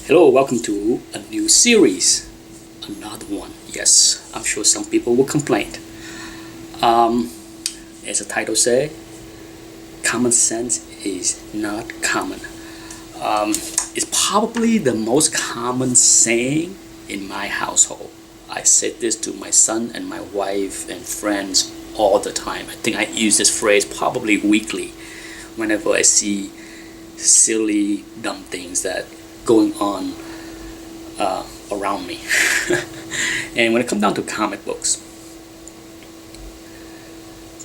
Hello, welcome to a new series. Another one. Yes, I'm sure some people will complain. Um, as the title say, common sense is not common. Um, it's probably the most common saying in my household. I said this to my son and my wife and friends all the time. I think I use this phrase probably weekly whenever I see silly, dumb things that going on around me. And when it comes down to comic books,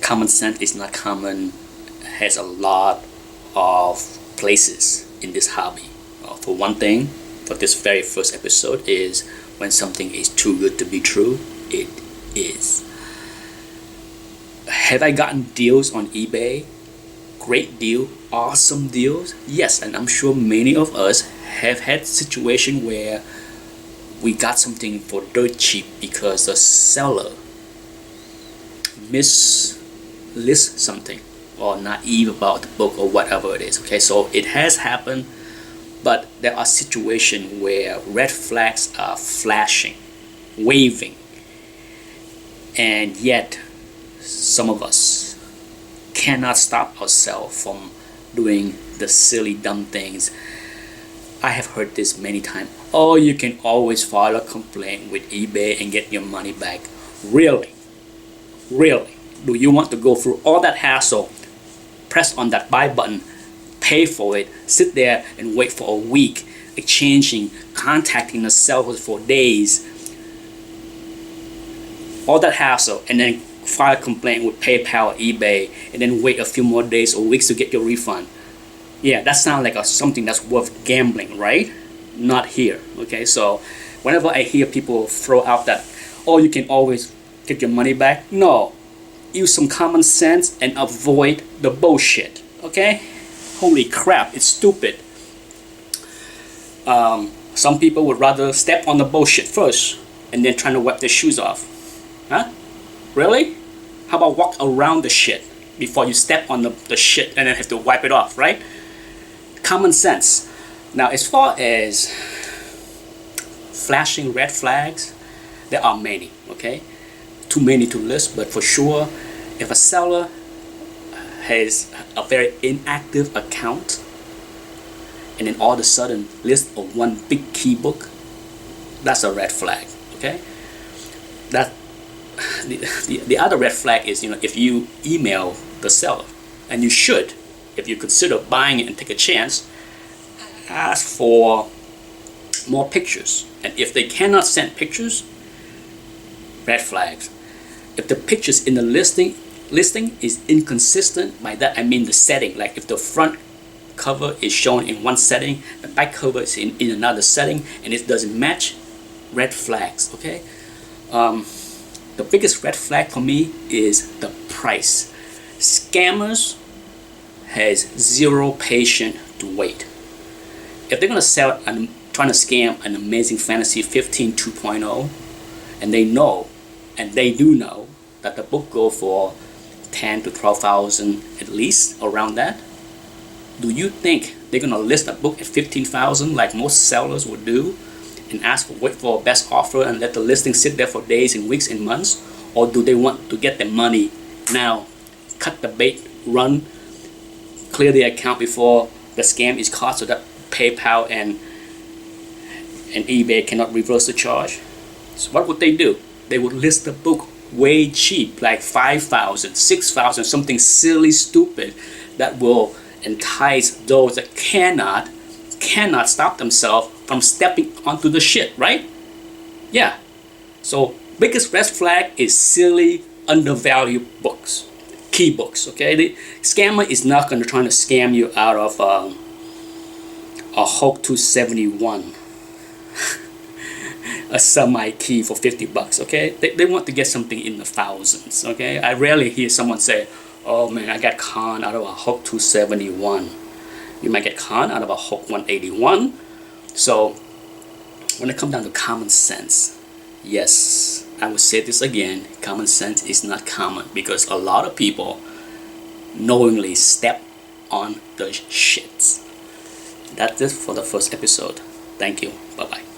common sense is not common has a lot of places in this hobby. For one thing, for this very first episode is when something is too good to be true, it is. Have I gotten deals on eBay? Great deal, awesome deals? Yes, and I'm sure many of us have had situation where we got something for dirt cheap because the seller mislist something or naive about the book or whatever it is. Okay, so it has happened, but there are situations where red flags are flashing, waving, and yet some of us cannot stop ourselves from doing the silly dumb things. I have heard this many times. Oh, you can always file a complaint with eBay and get your money back. Really? Really? Do you want to go through all that hassle, press on that buy button, pay for it, sit there and wait for a week, exchanging, contacting the sellers for days, all that hassle, and then file a complaint with PayPal or eBay, and then wait a few more days or weeks to get your refund? Yeah, that sounds like something that's worth gambling, right? Not here. Okay, so whenever I hear people throw out that, oh, you can always get your money back, no, use some common sense and avoid the bullshit. Okay, holy crap, it's stupid. Some people would rather step on the bullshit first and then trying to wipe their shoes off. Huh? Really? How about walk around the shit before you step on the shit and then have to wipe it off, right? Common sense. Now, as far as flashing red flags, there are many, okay? Too many to list, but for sure, if a seller has a very inactive account and then all of a sudden lists of one big key book, that's a red flag, okay? That the other red flag is, if you email the seller, and you should, if you consider buying it and take a chance, ask for more pictures. And if they cannot send pictures, red flags. If the pictures in the listing is inconsistent, by that I mean the setting, like if the front cover is shown in one setting, the back cover is in another setting, and it doesn't match, red flags, okay? The biggest red flag for me is the price. Scammers has zero patience to wait. If they're gonna sell and trying to scam an Amazing Fantasy 15 2.0, and they do know that the book go for 10 to 12,000 at least, around that, do you think they're gonna list a book at 15,000 like most sellers would do and wait for a best offer and let the listing sit there for days and weeks and months? Or do they want to get their money now, cut the bait, run, clear the account before the scam is caught so that PayPal and eBay cannot reverse the charge? So what would they do? They would list the book way cheap, like 5,000, 6,000, something silly, stupid that will entice those that cannot stop themselves from stepping onto the shit, right? Yeah. So biggest red flag is silly, undervalued books, key books. Okay, the scammer is not going to try to scam you out of a Hulk 271, a semi key for $50. Okay, they want to get something in the thousands. Okay, I rarely hear someone say, "Oh man, I got conned out of a Hulk 271." You might get conned out of a Hulk 181. So when it comes down to common sense, yes, I will say this again, common sense is not common because a lot of people knowingly step on the shits. That's it for the first episode. Thank you. Bye bye.